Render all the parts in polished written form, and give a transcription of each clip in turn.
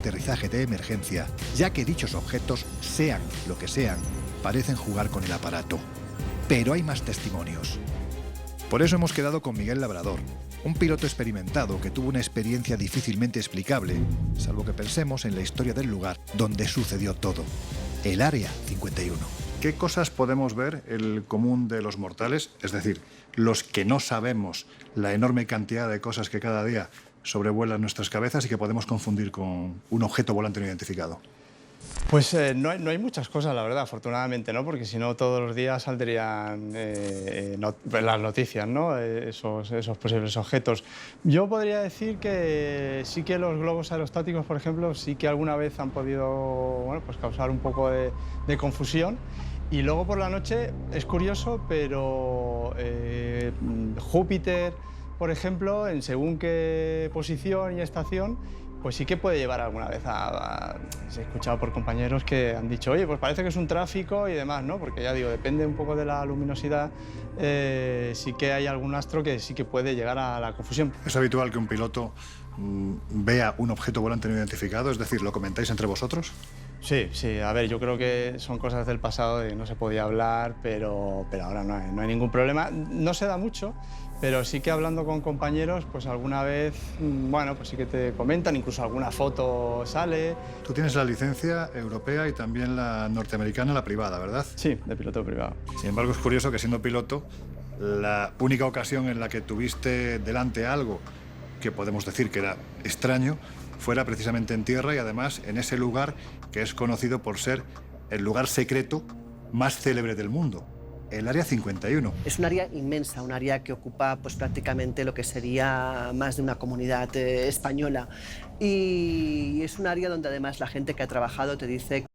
aterrizaje de emergencia, ya que dichos objetos, sean lo que sean, parecen jugar con el aparato. Pero hay más testimonios. Por eso hemos quedado con Miguel Labrador, un piloto experimentado que tuvo una experiencia difícilmente explicable, salvo que pensemos en la historia del lugar donde sucedió todo, el Área 51. ¿Qué cosas podemos ver el común de los mortales? Es decir, los que no sabemos la enorme cantidad de cosas que cada día sobrevuelan nuestras cabezas y que podemos confundir con un objeto volante no identificado. Pues no hay muchas cosas, la verdad, afortunadamente, ¿no? Porque si no, todos los días saldrían las noticias, ¿no? Esos posibles objetos. Yo podría decir que sí que los globos aerostáticos, por ejemplo, sí que alguna vez han podido, bueno, pues causar un poco de confusión. Y luego por la noche es curioso, pero Júpiter, por ejemplo, en según qué posición y estación, pues sí que puede llevar alguna vez he escuchado por compañeros que han dicho, oye, pues parece que es un tráfico y demás, ¿no? Porque ya digo, depende un poco de la luminosidad, sí que hay algún astro que sí que puede llegar a la confusión. ¿Es habitual que un piloto vea un objeto volante no identificado? Es decir, ¿lo comentáis entre vosotros? Sí, sí, a ver, yo creo que son cosas del pasado de que no se podía hablar, pero ahora no hay ningún problema. No se da mucho, pero sí que hablando con compañeros, pues alguna vez, bueno, pues sí que te comentan, incluso alguna foto sale. Tú tienes la licencia europea y también la norteamericana, la privada, ¿verdad? Sí, de piloto privado. Sin embargo, es curioso que siendo piloto, la única ocasión en la que tuviste delante algo que podemos decir que era extraño, fuera precisamente en tierra y además en ese lugar que es conocido por ser el lugar secreto más célebre del mundo, el Área 51. Es un área inmensa, un área que ocupa pues, prácticamente lo que sería más de una comunidad española. Y es un área donde además la gente que ha trabajado te dice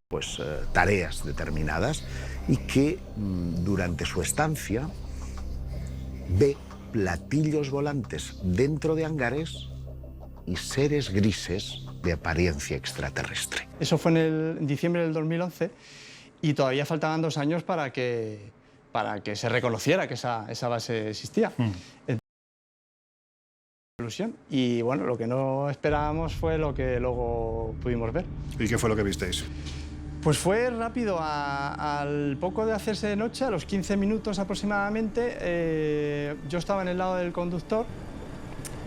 pues tareas determinadas y que durante su estancia ve platillos volantes dentro de hangares y seres grises de apariencia extraterrestre. Eso fue en diciembre del 2011 y todavía faltaban 2 años para que se reconociera que esa base existía. Y bueno, lo que no esperábamos fue lo que luego pudimos ver. ¿Y qué fue lo que visteis? Pues fue rápido, al poco de hacerse de noche, a los 15 minutos aproximadamente, yo estaba en el lado del conductor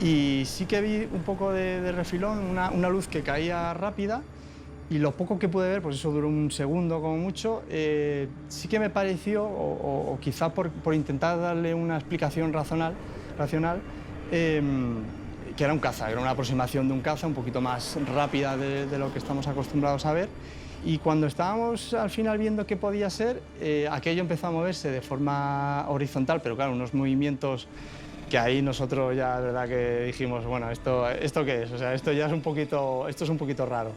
y sí que vi un poco de refilón, una luz que caía rápida y lo poco que pude ver, pues eso duró un segundo como mucho, sí que me pareció, o quizá por intentar darle una explicación racional, que era un caza, era una aproximación de un caza un poquito más rápida de lo que estamos acostumbrados a ver. Y cuando estábamos al final viendo qué podía ser, aquello empezó a moverse de forma horizontal, pero claro, unos movimientos que ahí nosotros ya, la verdad que dijimos, bueno, ¿esto qué es? O sea, esto es un poquito raro.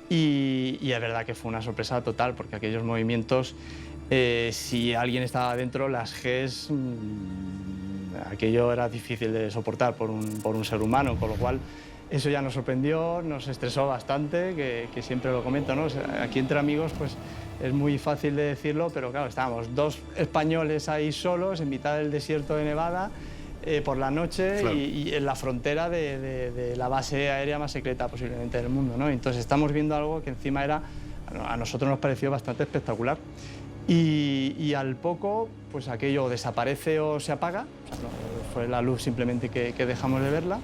Y es verdad que fue una sorpresa total, porque aquellos movimientos, si alguien estaba dentro, las Gs, aquello era difícil de soportar por un ser humano, con lo cual eso ya nos sorprendió, nos estresó bastante, que siempre lo comento, ¿no? O sea, aquí entre amigos pues es muy fácil de decirlo, pero claro, estábamos 2 españoles ahí solos en mitad del desierto de Nevada, por la noche, claro, y en la frontera de la base aérea más secreta posiblemente del mundo, ¿no? Entonces estamos viendo algo que encima a nosotros nos pareció bastante espectacular. Y al poco, pues aquello desaparece o se apaga, o sea, no, fue la luz simplemente que dejamos de verla.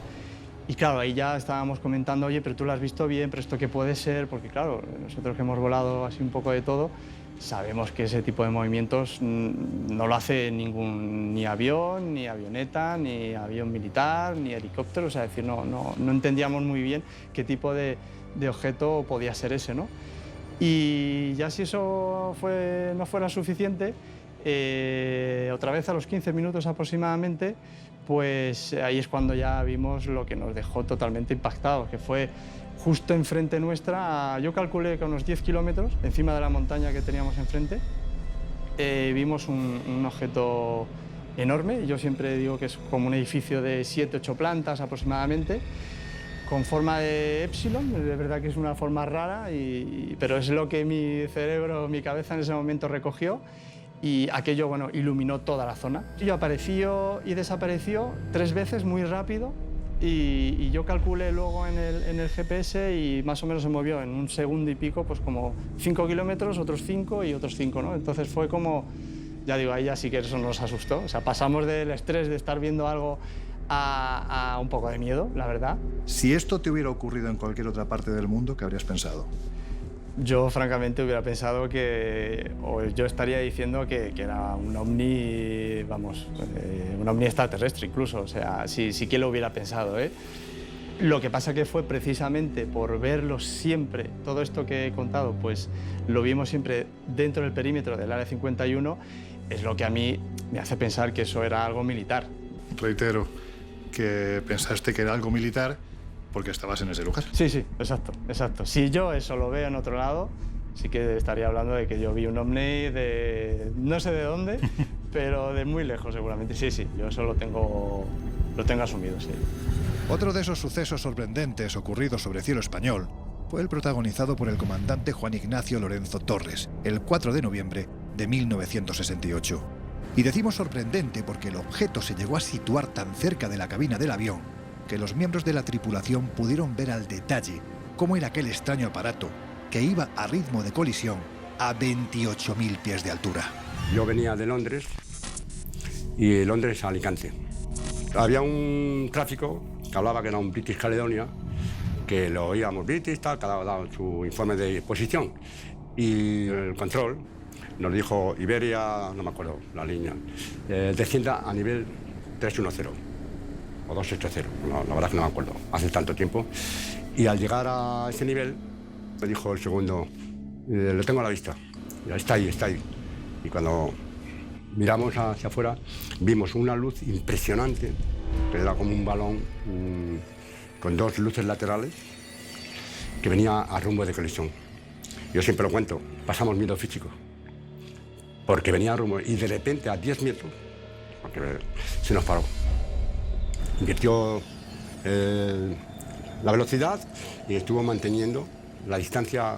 Y claro, ahí ya estábamos comentando, oye, pero tú lo has visto bien, pero ¿esto qué puede ser? Porque claro, nosotros que hemos volado así un poco de todo, sabemos que ese tipo de movimientos no lo hace ni avión, ni avioneta, ni avión militar, ni helicóptero, o sea, es decir, no entendíamos muy bien qué tipo de objeto podía ser ese, ¿no? Y ya si eso no fuera suficiente, otra vez a los 15 minutos aproximadamente, pues ahí es cuando ya vimos lo que nos dejó totalmente impactados, que fue justo enfrente nuestra, yo calculé que a unos 10 kilómetros, encima de la montaña que teníamos enfrente, vimos un objeto enorme, yo siempre digo que es como un edificio de 7-8 plantas aproximadamente, con forma de epsilon, de verdad que es una forma rara, pero es lo que mi cerebro, mi cabeza en ese momento recogió. Y aquello, bueno, iluminó toda la zona. Y apareció y desapareció 3 veces muy rápido y yo calculé luego en el GPS y más o menos se movió en un segundo y pico, pues como 5 kilómetros, otros 5 y otros 5, ¿no? Entonces fue como, ya digo, ahí ya sí que eso nos asustó. O sea, pasamos del estrés de estar viendo algo a un poco de miedo, la verdad. Si esto te hubiera ocurrido en cualquier otra parte del mundo, ¿qué habrías pensado? Yo, francamente, hubiera pensado que, o yo estaría diciendo que era un ovni, vamos, un ovni extraterrestre incluso, o sea, sí que lo hubiera pensado, ¿eh? Lo que pasa que fue precisamente por verlo siempre, todo esto que he contado, pues lo vimos siempre dentro del perímetro del Área 51, es lo que a mí me hace pensar que eso era algo militar. Reitero que pensaste que era algo militar porque estabas en ese lugar. Sí, exacto. Si yo eso lo veo en otro lado, sí que estaría hablando de que yo vi un ovni de no sé de dónde, pero de muy lejos seguramente. Sí, yo eso lo tengo asumido, sí. Otro de esos sucesos sorprendentes ocurridos sobre cielo español fue el protagonizado por el comandante Juan Ignacio Lorenzo Torres, el 4 de noviembre de 1968. Y decimos sorprendente porque el objeto se llegó a situar tan cerca de la cabina del avión que los miembros de la tripulación pudieron ver al detalle cómo era aquel extraño aparato que iba a ritmo de colisión a 28.000 pies de altura. Yo venía de Londres y de Londres a Alicante. Había un tráfico que hablaba que era un British Caledonia, que lo oíamos British, tal, cada uno daba su informe de posición. Y el control nos dijo Iberia, no me acuerdo la línea, descienda a nivel 310. O 280, la verdad es que no me acuerdo, hace tanto tiempo. Y al llegar a ese nivel, me dijo el segundo, lo tengo a la vista, está ahí. Y cuando miramos hacia afuera, vimos una luz impresionante, que era como un balón con dos luces laterales, que venía a rumbo de colisión. Yo siempre lo cuento, pasamos miedo físico, porque venía a rumbo, y de repente a 10 metros, porque se nos paró. Invirtió la velocidad y estuvo manteniendo la distancia.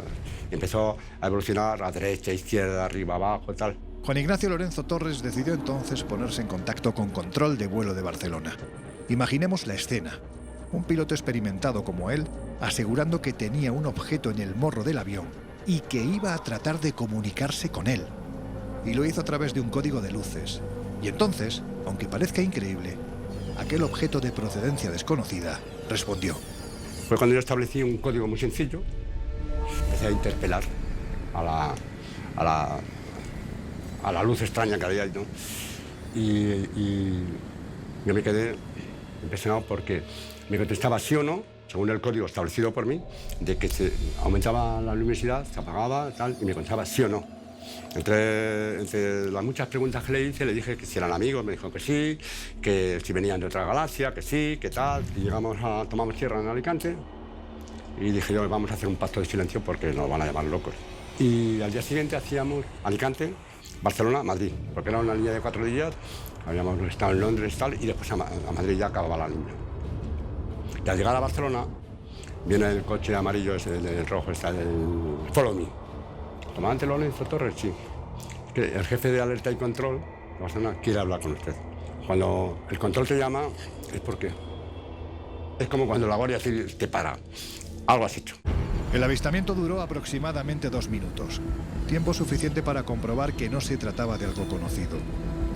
Empezó a evolucionar a derecha, izquierda, arriba, abajo, tal. Juan Ignacio Lorenzo Torres decidió entonces ponerse en contacto con Control de Vuelo de Barcelona. Imaginemos la escena. Un piloto experimentado como él, asegurando que tenía un objeto en el morro del avión y que iba a tratar de comunicarse con él. Y lo hizo a través de un código de luces. Y entonces, aunque parezca increíble, aquel objeto de procedencia desconocida respondió. Fue cuando yo establecí un código muy sencillo, empecé a interpelar a la luz extraña que había ahí, ¿no? Y yo me quedé impresionado porque me contestaba sí o no, según el código establecido por mí, de que se aumentaba la luminosidad, se apagaba, tal, y me contestaba sí o no. Entre las muchas preguntas que le hice, le dije que si eran amigos, me dijo que sí, que si venían de otra galaxia, que sí, que tal. Y tomamos tierra en Alicante y dije yo, vamos a hacer un pacto de silencio porque nos van a llamar locos. Y al día siguiente hacíamos Alicante, Barcelona, Madrid, porque era una línea de 4 días, habíamos estado en Londres tal, y después a Madrid ya acababa la línea. Y al llegar a Barcelona, viene el coche amarillo, ese, el rojo, está el Follow Me. Comandante Lorenzo Torres, sí. Que el jefe de alerta y control de Barcelona quiere hablar con usted. Cuando el control te llama, es porque es como cuando la Guardia Civil te para. Algo has hecho. El avistamiento duró aproximadamente 2 minutos, tiempo suficiente para comprobar que no se trataba de algo conocido.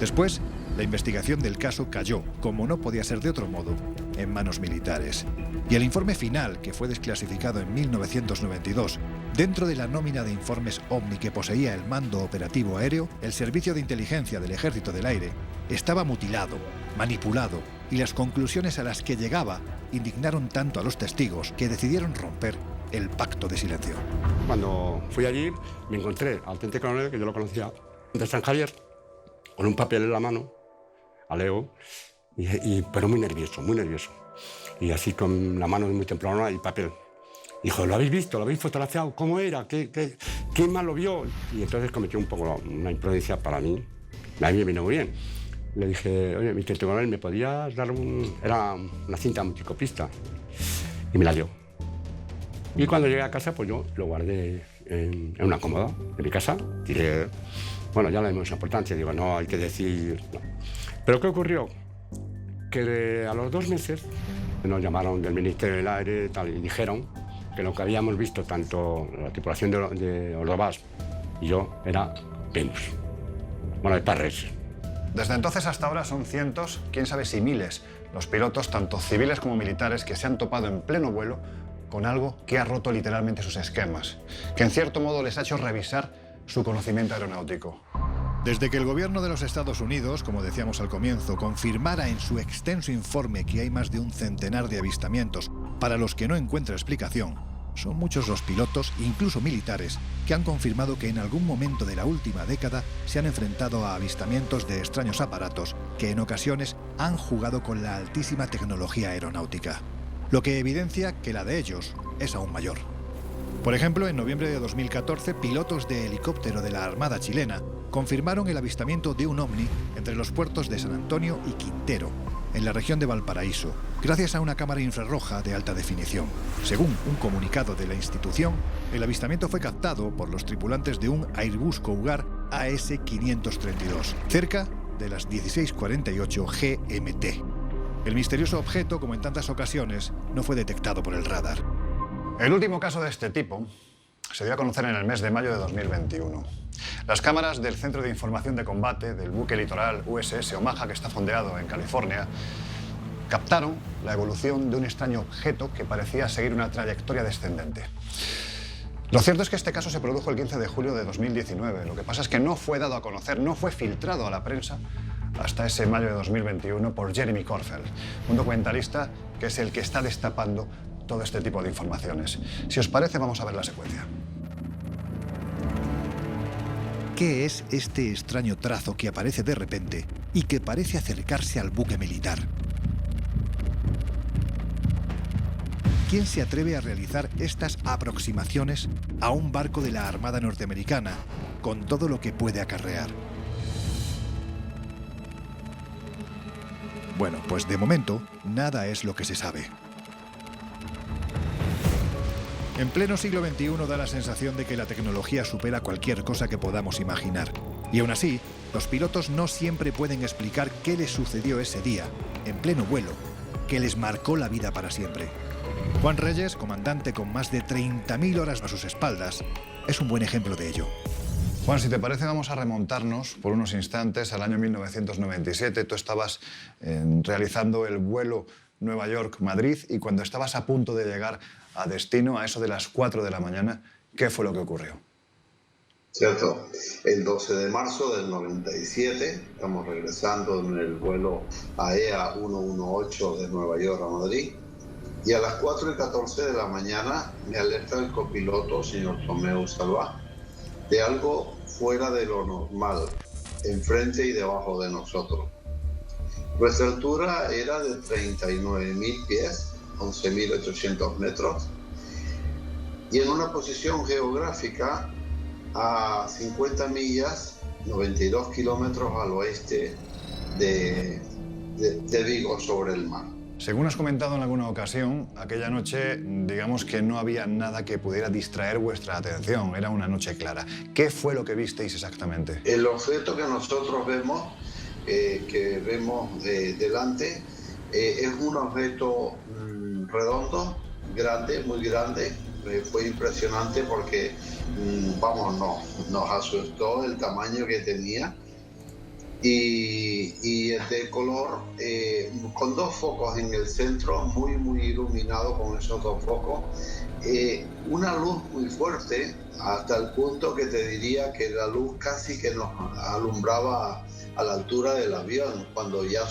Después, la investigación del caso cayó, como no podía ser de otro modo, en manos militares. Y el informe final, que fue desclasificado en 1992, dentro de la nómina de informes OVNI que poseía el Mando Operativo Aéreo, el Servicio de Inteligencia del Ejército del Aire, estaba mutilado, manipulado, y las conclusiones a las que llegaba indignaron tanto a los testigos que decidieron romper el pacto de silencio. Cuando fui allí, me encontré al teniente coronel, que yo lo conocía, de San Javier, con un papel en la mano, a Leo, pero muy nervioso, muy nervioso. Y así con la mano muy temblona y papel. Dijo, ¿lo habéis visto? ¿Lo habéis fotografiado? ¿Cómo era? ¿Quién más lo vio? Y entonces cometió un poco una imprudencia para mí. A mí me vino muy bien. Le dije, oye, mi teniente coronel, ¿me podías dar Era una cinta multicopista. Y me la dio. Y cuando llegué a casa, pues yo lo guardé en una cómoda de mi casa. Tiré, bueno, ya le dimos importancia, digo, no, hay que decir... No. Pero ¿qué ocurrió? Que a los 2 meses Nos llamaron del Ministerio del Aire y dijeron que lo que habíamos visto, tanto la tripulación de Ordovás y yo, era Venus. Bueno, de Parres. Desde entonces hasta ahora son cientos, quién sabe si miles, los pilotos, tanto civiles como militares, que se han topado en pleno vuelo con algo que ha roto literalmente sus esquemas, que en cierto modo les ha hecho revisar su conocimiento aeronáutico. Desde que el gobierno de los Estados Unidos, como decíamos al comienzo, confirmara en su extenso informe que hay más de un centenar de avistamientos para los que no encuentra explicación, son muchos los pilotos, incluso militares, que han confirmado que en algún momento de la última década se han enfrentado a avistamientos de extraños aparatos que en ocasiones han jugado con la altísima tecnología aeronáutica, lo que evidencia que la de ellos es aún mayor. Por ejemplo, en noviembre de 2014, pilotos de helicóptero de la Armada chilena confirmaron el avistamiento de un ovni entre los puertos de San Antonio y Quintero, en la región de Valparaíso, gracias a una cámara infrarroja de alta definición. Según un comunicado de la institución, el avistamiento fue captado por los tripulantes de un Airbus Cougar AS-532, cerca de las 16:48 GMT. El misterioso objeto, como en tantas ocasiones, no fue detectado por el radar. El último caso de este tipo se dio a conocer en el mes de mayo de 2021. Las cámaras del Centro de Información de Combate del buque litoral USS Omaha, que está fondeado en California, captaron la evolución de un extraño objeto que parecía seguir una trayectoria descendente. Lo cierto es que este caso se produjo el 15 de julio de 2019. Lo que pasa es que no fue dado a conocer, no fue filtrado a la prensa hasta ese mayo de 2021 por Jeremy Korfeld, un documentalista que es el que está destapando todo este tipo de informaciones. Si os parece, vamos a ver la secuencia. ¿Qué es este extraño trazo que aparece de repente y que parece acercarse al buque militar? ¿Quién se atreve a realizar estas aproximaciones a un barco de la Armada norteamericana con todo lo que puede acarrear? Bueno, pues de momento, nada es lo que se sabe. En pleno siglo XXI da la sensación de que la tecnología supera cualquier cosa que podamos imaginar. Y aún así, los pilotos no siempre pueden explicar qué les sucedió ese día, en pleno vuelo, que les marcó la vida para siempre. Juan Reyes, comandante con más de 30.000 horas a sus espaldas, es un buen ejemplo de ello. Juan, si te parece, vamos a remontarnos por unos instantes al año 1997. Tú estabas realizando el vuelo Nueva York-Madrid y cuando estabas a punto de llegar a destino, a eso de las 4 de la mañana, ¿qué fue lo que ocurrió? Cierto, el 12 de marzo del 97, estamos regresando en el vuelo AEA 118 de Nueva York a Madrid, y a las 4:14 de la mañana me alerta el copiloto, señor Tomeu Salvá, de algo fuera de lo normal, enfrente y debajo de nosotros. Nuestra altura era de 39.000 pies, 11.800 metros, y en una posición geográfica a 50 millas, 92 kilómetros al oeste de Vigo, sobre el mar. Según has comentado en alguna ocasión, aquella noche, digamos que no había nada que pudiera distraer vuestra atención, era una noche clara. ¿Qué fue lo que visteis exactamente? El objeto que nosotros vemos, delante, es un objeto redondo, grande, muy grande. Fue impresionante porque, nos asustó el tamaño que tenía. Y de color, con dos focos en el centro, muy iluminado con esos dos focos, una luz muy fuerte, hasta el punto que te diría que la luz casi que nos alumbraba a la altura del avión, cuando ya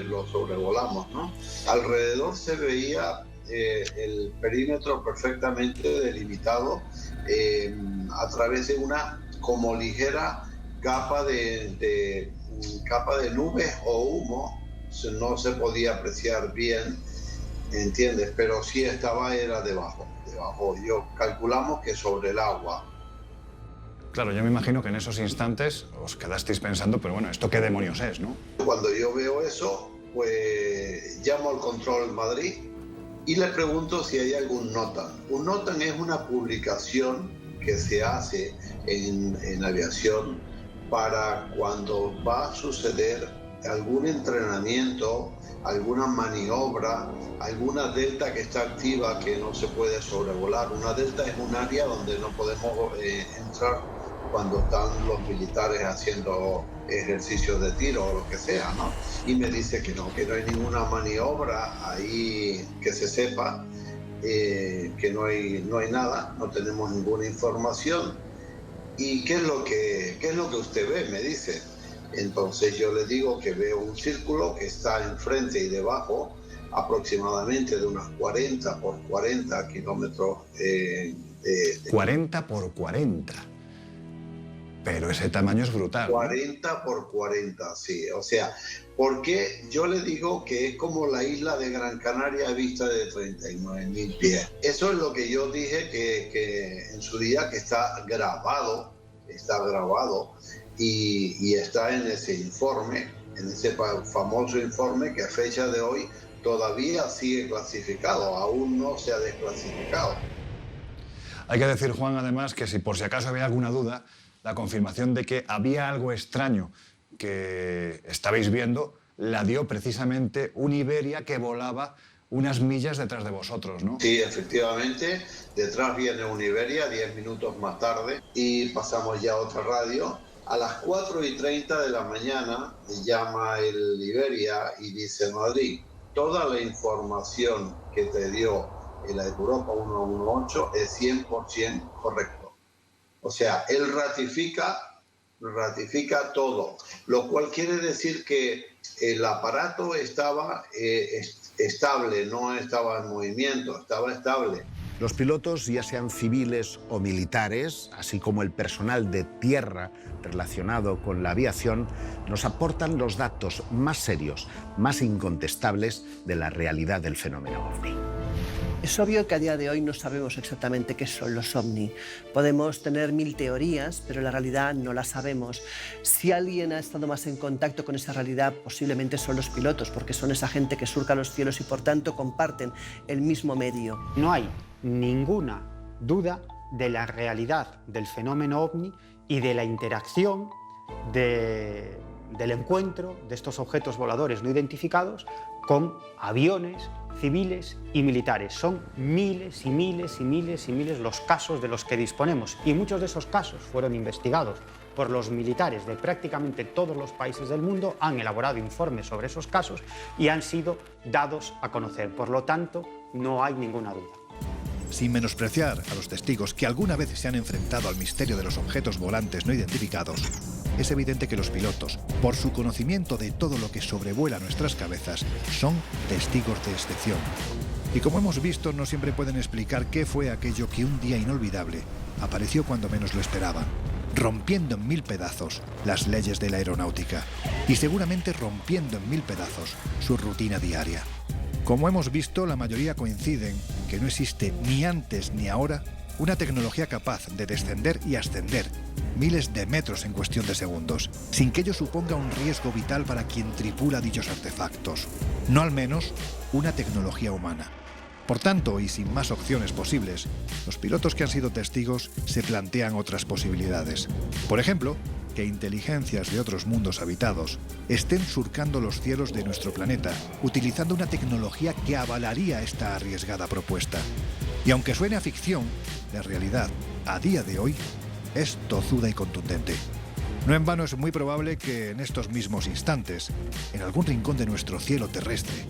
lo sobrevolamos, ¿no? Alrededor se veía el perímetro perfectamente delimitado a través de una como ligera capa de nubes o humo. No se podía apreciar bien, ¿entiendes? Pero sí era debajo. Calculamos que sobre el agua. Claro, yo me imagino que en esos instantes os quedasteis pensando, pero bueno, ¿esto qué demonios es, no? Cuando yo veo eso, pues llamo al Control Madrid y le pregunto si hay algún NOTAM. Un NOTAM es una publicación que se hace en aviación para cuando va a suceder algún entrenamiento, alguna maniobra, alguna delta que está activa que no se puede sobrevolar. Una delta es un área donde no podemos entrar cuando están los militares haciendo ejercicios de tiro o lo que sea, ¿no? Y me dice que no hay ninguna maniobra ahí que se sepa, que no hay nada, no tenemos ninguna información. ¿Y qué es lo que usted ve?, me dice. Entonces yo le digo que veo un círculo que está enfrente y debajo, aproximadamente de unos 40 por 40 kilómetros. 40 por 40. Pero ese tamaño es brutal. 40 por 40, sí. O sea, porque yo le digo que es como la isla de Gran Canaria a vista de 39.000 pies. Eso es lo que yo dije que en su día, que está grabado y está en ese informe, en ese famoso informe que a fecha de hoy todavía sigue clasificado, aún no se ha desclasificado. Hay que decir, Juan, además, que si por si acaso había alguna duda, la confirmación de que había algo extraño que estabais viendo la dio precisamente un Iberia que volaba unas millas detrás de vosotros, ¿no? Sí, efectivamente. Detrás viene un Iberia 10 minutos más tarde y pasamos ya a otra radio. A las 4:30 de la mañana llama el Iberia y dice: Madrid, toda la información que te dio el Europa 118 es 100% correcto. O sea, él ratifica todo, lo cual quiere decir que el aparato estaba estable, no estaba en movimiento, estaba estable. Los pilotos, ya sean civiles o militares, así como el personal de tierra relacionado con la aviación, nos aportan los datos más serios, más incontestables de la realidad del fenómeno OVNI. Es obvio que a día de hoy no sabemos exactamente qué son los OVNI. Podemos tener 1000 teorías, pero la realidad no la sabemos. Si alguien ha estado más en contacto con esa realidad, posiblemente son los pilotos, porque son esa gente que surca los cielos y por tanto comparten el mismo medio. No hay ninguna duda de la realidad del fenómeno OVNI y de la interacción del encuentro de estos objetos voladores no identificados con aviones civiles y militares. Son miles y miles y miles y miles los casos de los que disponemos, y muchos de esos casos fueron investigados por los militares de prácticamente todos los países del mundo, han elaborado informes sobre esos casos y han sido dados a conocer. Por lo tanto, no hay ninguna duda. Sin menospreciar a los testigos que alguna vez se han enfrentado al misterio de los objetos volantes no identificados, es evidente que los pilotos, por su conocimiento de todo lo que sobrevuela nuestras cabezas, son testigos de excepción. Y como hemos visto, no siempre pueden explicar qué fue aquello que un día inolvidable apareció cuando menos lo esperaban, rompiendo en 1000 pedazos las leyes de la aeronáutica y seguramente rompiendo en 1000 pedazos su rutina diaria. Como hemos visto, la mayoría coinciden en que no existe ni antes ni ahora una tecnología capaz de descender y ascender miles de metros en cuestión de segundos, sin que ello suponga un riesgo vital para quien tripula dichos artefactos. No al menos una tecnología humana. Por tanto, y sin más opciones posibles, los pilotos que han sido testigos se plantean otras posibilidades. Por ejemplo, que inteligencias de otros mundos habitados estén surcando los cielos de nuestro planeta, utilizando una tecnología que avalaría esta arriesgada propuesta. Y aunque suene a ficción, la realidad, a día de hoy, es tozuda y contundente. No en vano es muy probable que en estos mismos instantes, en algún rincón de nuestro cielo terrestre,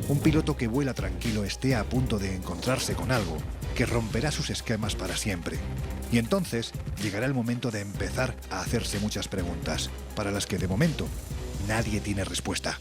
un piloto que vuela tranquilo esté a punto de encontrarse con algo que romperá sus esquemas para siempre. Y entonces llegará el momento de empezar a hacerse muchas preguntas, para las que de momento nadie tiene respuesta.